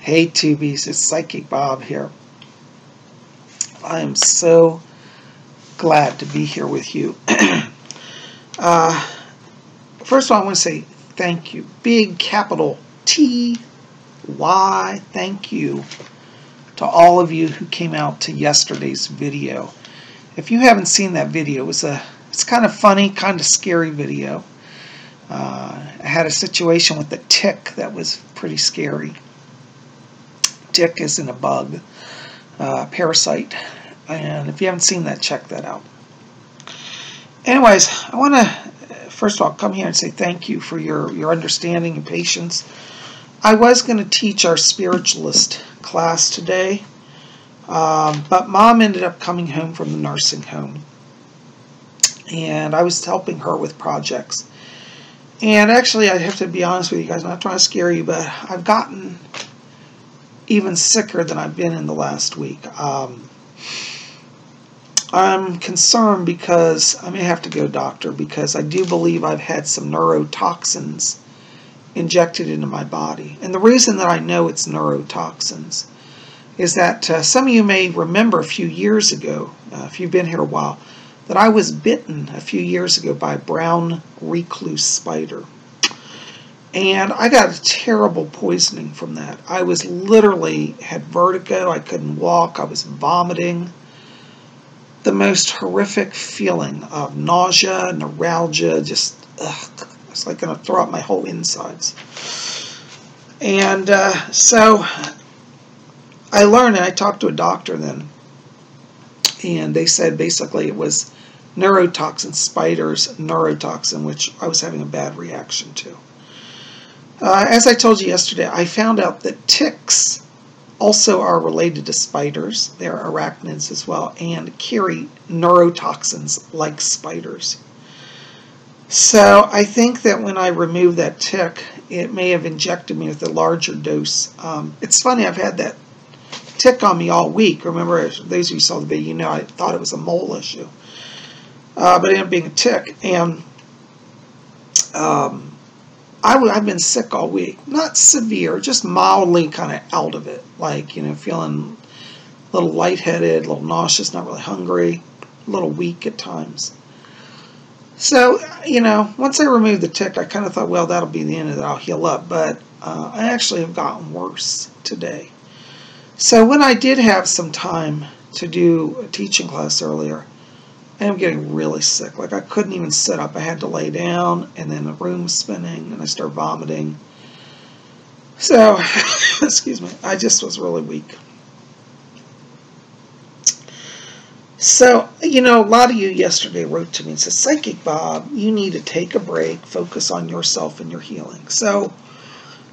Hey Tubies, it's Psychic Bob here. I am so glad to be here with you. First of all, I want to say thank you. Big capital T-Y, thank you to all of you who came out to yesterday's video. If you haven't seen that video, it's kind of funny, kind of scary video. I had a situation with the tick that was pretty scary. Tick isn't a bug, parasite, and if you haven't seen that, check that out. Anyways, I want to first of all come here and say thank you for your understanding and patience. I was going to teach our Spiritualist class today, but Mom ended up coming home from the nursing home, and I was helping her with projects. And actually, I have to be honest with you guys, I'm not trying to scare you, but I've gotten even sicker than I've been in the last week. I'm concerned because I may have to go doctor, because I do believe I've had some neurotoxins injected into my body. And the reason that I know it's neurotoxins is that some of you may remember a few years ago, if you've been here a while, that I was bitten a few years ago by a brown recluse spider. And I got a terrible poisoning from that. I was literally had vertigo. I couldn't walk. I was vomiting. The most horrific feeling of nausea, neuralgia, just it's like going to throw up my whole insides. And so I learned, and I talked to a doctor then, and they said basically it was neurotoxin, spiders, neurotoxin, which I was having a bad reaction to. As I told you yesterday, I found out that ticks also are related to spiders. They're arachnids as well, and carry neurotoxins like spiders. So I think that when I removed that tick, it may have injected me with a larger dose. It's funny, I've had that tick on me all week. Remember, those of you who saw the video, you know I thought it was a mole issue. But it ended up being a tick. And I've been sick all week. Not severe, just mildly kind of out of it. Like, you know, feeling a little lightheaded, a little nauseous, not really hungry, a little weak at times. So, you know, once I removed the tick, I kind of thought, well, that'll be the end of it. I'll heal up. But I actually have gotten worse today. So when I did have some time to do a teaching class earlier, I am getting really sick. Like, I couldn't even sit up. I had to lay down, and then the room was spinning, and I started vomiting. So, excuse me, I just was really weak. So, you know, a lot of you yesterday wrote to me and said, Psychic Bob, you need to take a break, focus on yourself and your healing. So,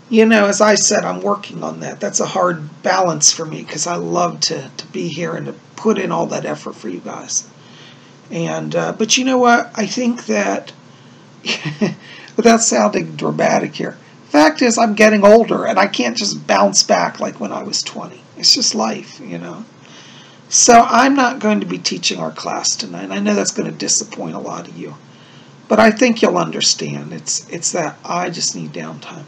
you know, as I said, I'm working on that. That's a hard balance for me, because I love to be here and to put in all that effort for you guys. And but you know what? I think that, without sounding dramatic here, fact is I'm getting older, and I can't just bounce back like when I was 20. It's just life, you know. So I'm not going to be teaching our class tonight. I know that's going to disappoint a lot of you, but I think you'll understand. It's that I just need downtime.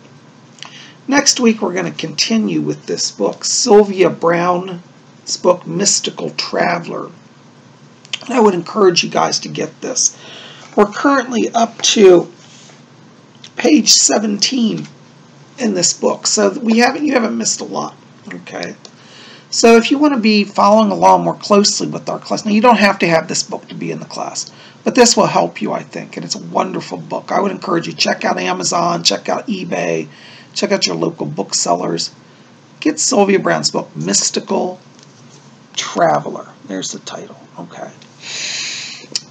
Next week we're going to continue with this book, Sylvia Browne's book, Mystical Traveler. And I would encourage you guys to get this. We're currently up to page 17 in this book, so you haven't missed a lot. Okay, so if you want to be following along more closely with our class, now you don't have to have this book to be in the class, but this will help you, I think, and it's a wonderful book. I would encourage you, check out Amazon, check out eBay, check out your local booksellers. Get Sylvia Browne's book, Mystical Traveler. There's the title. Okay.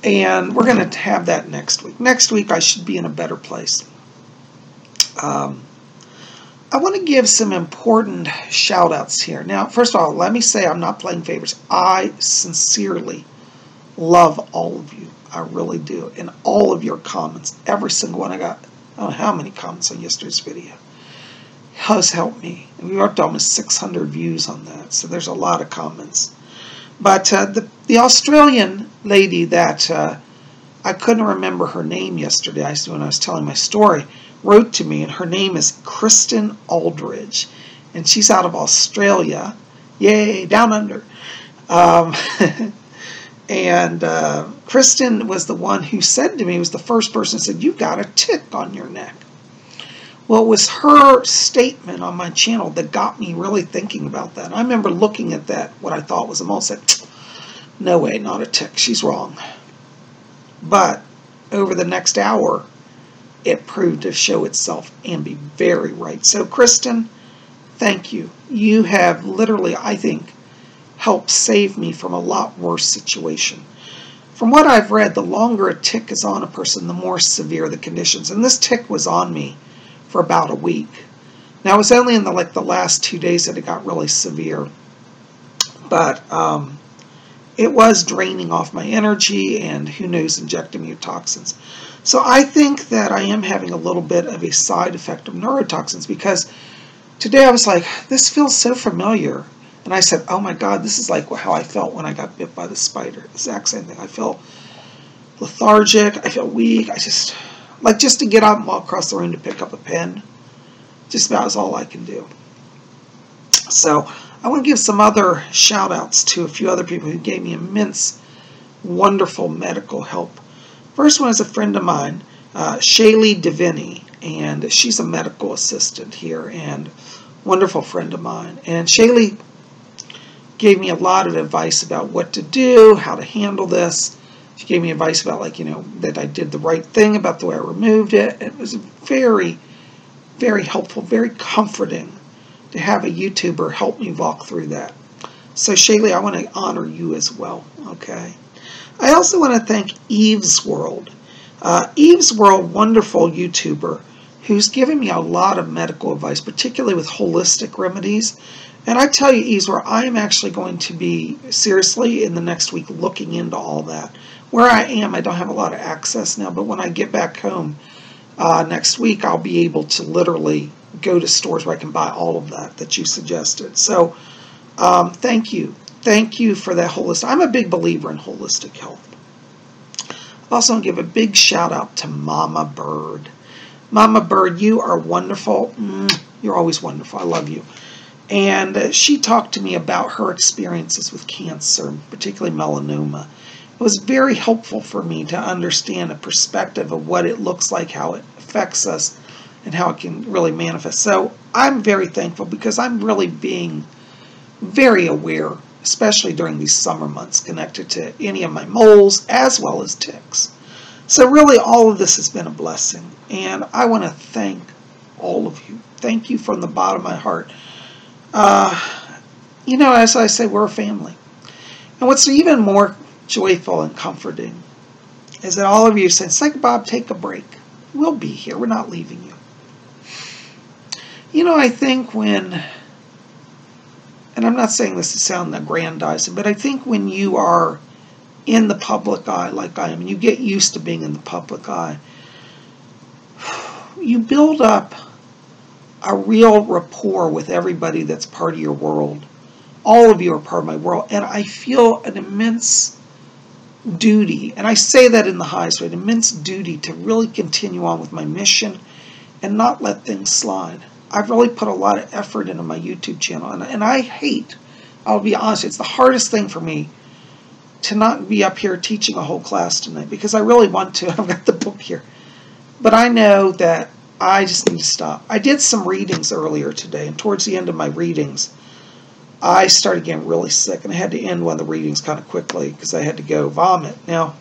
And we're going to have that next week. Next week, I should be in a better place. I want to give some important shout-outs here. Now, first of all, let me say I'm not playing favorites. I sincerely love all of you. I really do. And all of your comments, every single one. I got, I don't know how many comments on yesterday's video. Has helped me. And we worked almost 600 views on that, so there's a lot of comments. But the Australian lady that I couldn't remember her name yesterday when I was telling my story, wrote to me, and her name is Kristen Aldridge. and she's out of Australia. Yay, down under. Um, and Kristen was the one who said to me, was the first person who said, "You've got a tick on your neck." Well, it was her statement on my channel that got me really thinking about that. I remember looking at that, what I thought was a mole, said, "No way, not a tick. She's wrong." But over the next hour, it proved to show itself and be very right. So, Kristen, thank you. You have literally, I think, helped save me from a lot worse situation. From what I've read, the longer a tick is on a person, the more severe the conditions. And this tick was on me for about a week. Now, it was only in the last 2 days that it got really severe. But it was draining off my energy and, who knows, injecting me with toxins. So I think that I am having a little bit of a side effect of neurotoxins, because today I was like, this feels so familiar. And I said, oh my God, this is like how I felt when I got bit by the spider. The exact same thing. I feel lethargic. I feel weak. I just, just to get up and walk across the room to pick up a pen, just about is all I can do. So I want to give some other shout outs to a few other people who gave me immense, wonderful medical help. First one is a friend of mine, Shaylee Deviney, and she's a medical assistant here and wonderful friend of mine. And Shaylee gave me a lot of advice about what to do, how to handle this. She gave me advice about, that I did the right thing about the way I removed it. It was very, very helpful, very comforting to have a YouTuber help me walk through that. So, Shaylee, I want to honor you as well, okay? I also want to thank Eve's World. Eve's World, wonderful YouTuber, who's given me a lot of medical advice, particularly with holistic remedies. And I tell you, Eve's World, I am actually going to be, seriously, in the next week, looking into all that. Where I am, I don't have a lot of access now, but when I get back home next week, I'll be able to literally go to stores where I can buy all of that you suggested. So, thank you. Thank you for that holistic. I'm a big believer in holistic health. I also want to give a big shout out to Mama Bird. Mama Bird, you are wonderful. You're always wonderful. I love you. And she talked to me about her experiences with cancer, particularly melanoma. It was very helpful for me to understand a perspective of what it looks like, how it affects us, and how it can really manifest. So I'm very thankful, because I'm really being very aware, especially during these summer months, connected to any of my moles as well as ticks. So really all of this has been a blessing, and I want to thank all of you. Thank you from the bottom of my heart. As I say, we're a family. And what's even more joyful and comforting is that all of you said, "Psych Bob, take a break. We'll be here. We're not leaving you." I think when, and I'm not saying this to sound aggrandizing, but I think when you are in the public eye like I am, and you get used to being in the public eye, you build up a real rapport with everybody that's part of your world. All of you are part of my world, and I feel an immense duty, and I say that in the highest way, an immense duty to really continue on with my mission and not let things slide. I've really put a lot of effort into my YouTube channel, and I hate, I'll be honest, it's the hardest thing for me to not be up here teaching a whole class tonight, because I really want to. I've got the book here. But I know that I just need to stop. I did some readings earlier today, and towards the end of my readings, I started getting really sick, and I had to end one of the readings kind of quickly because I had to go vomit. Now,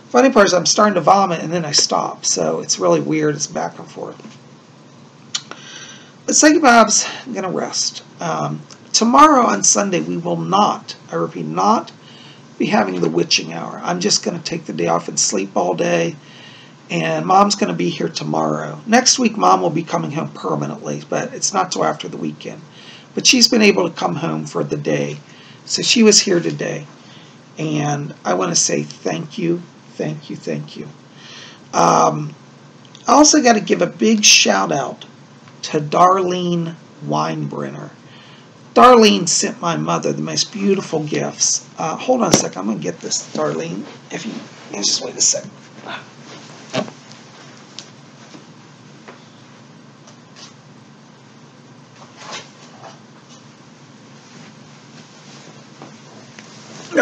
funny part is I'm starting to vomit, and then I stop, so it's really weird. It's back and forth. But Psychic Bob's going to rest. Tomorrow on Sunday, we will not, I repeat, not be having the witching hour. I'm just going to take the day off and sleep all day. And Mom's going to be here tomorrow. Next week, Mom will be coming home permanently, but it's not till after the weekend. But she's been able to come home for the day. So she was here today. And I want to say thank you, thank you, thank you. I also got to give a big shout out to Darlene Weinbrenner. Darlene sent my mother the most beautiful gifts. Hold on a second. I'm going to get this, Darlene. If you just wait a second.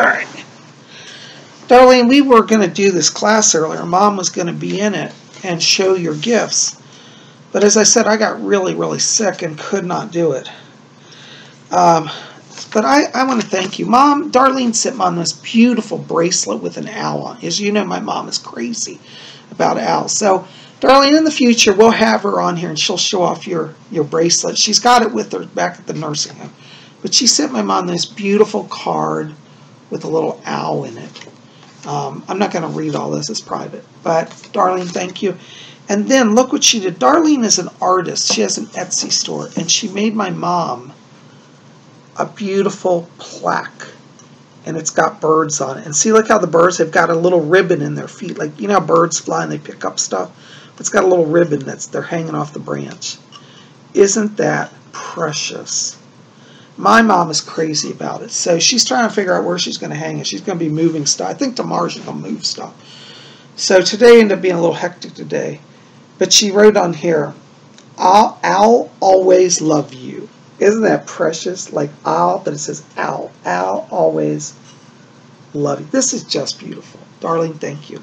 right. Darlene, we were going to do this class earlier. Mom was going to be in it and show your gifts. But as I said, I got really, really sick and could not do it. But I want to thank you. Mom, Darlene sent me on this beautiful bracelet with an owl on. As you know, my mom is crazy about owls. So, Darlene, in the future, we'll have her on here and she'll show off your bracelet. She's got it with her back at the nursing home. But she sent my mom this beautiful card with a little owl in it. I'm not going to read all this. It's private. But, Darlene, thank you. And then, look what she did. Darlene is an artist. She has an Etsy store. And she made my mom a beautiful plaque. And it's got birds on it. And see, look how the birds have got a little ribbon in their feet. Like, you know how birds fly and they pick up stuff? But it's got a little ribbon they're hanging off the branch. Isn't that precious? My mom is crazy about it. So she's trying to figure out where she's going to hang it. She's going to be moving stuff. I think tomorrow she's going to move stuff. So today ended up being a little hectic today. But she wrote on here, I'll always love you. Isn't that precious? Like I'll, but it says I'll always love you. This is just beautiful. Darling, thank you.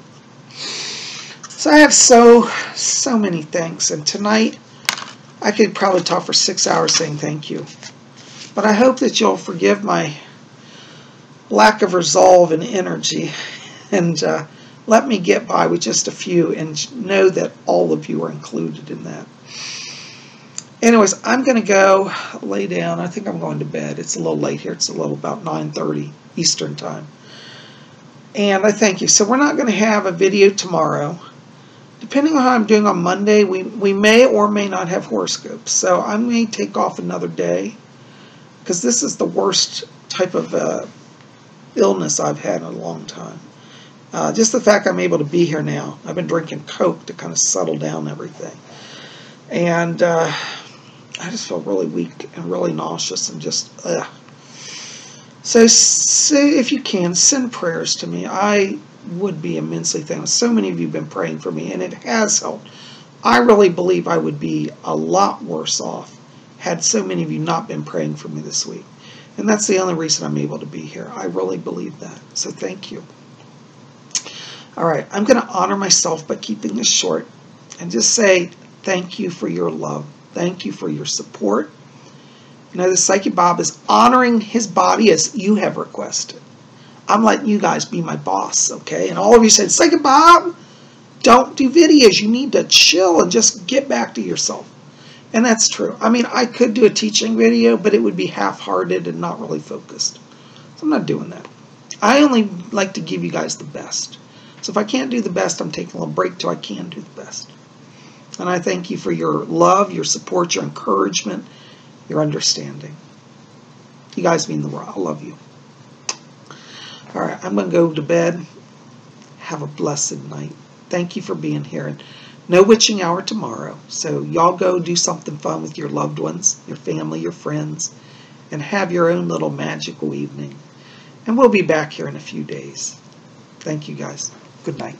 So I have so many thanks. And tonight, I could probably talk for 6 hours saying thank you. But I hope that you'll forgive my lack of resolve and energy and let me get by with just a few and know that all of you are included in that. Anyways, I'm going to go lay down. I think I'm going to bed. It's a little late here. It's a little about 9:30 Eastern time. And I thank you. So we're not going to have a video tomorrow. Depending on how I'm doing on Monday, we may or may not have horoscopes. So I may take off another day. Because this is the worst type of illness I've had in a long time. Just the fact I'm able to be here now. I've been drinking Coke to kind of settle down everything. And I just feel really weak and really nauseous and just, ugh. So if you can, send prayers to me. I would be immensely thankful. So many of you have been praying for me, and it has helped. I really believe I would be a lot worse off had so many of you not been praying for me this week. And that's the only reason I'm able to be here. I really believe that. So thank you. All right, I'm going to honor myself by keeping this short and just say thank you for your love. Thank you for your support. You know, the Psychic Bob is honoring his body as you have requested. I'm letting you guys be my boss, okay? And all of you said, Psychic Bob, don't do videos. You need to chill and just get back to yourself. And that's true. I mean, I could do a teaching video, but it would be half-hearted and not really focused. So I'm not doing that. I only like to give you guys the best. So if I can't do the best, I'm taking a little break till I can do the best. And I thank you for your love, your support, your encouragement, your understanding. You guys mean the world. I love you. All right, I'm going to go to bed. Have a blessed night. Thank you for being here. And no witching hour tomorrow, so y'all go do something fun with your loved ones, your family, your friends, and have your own little magical evening. And we'll be back here in a few days. Thank you, guys. Good night.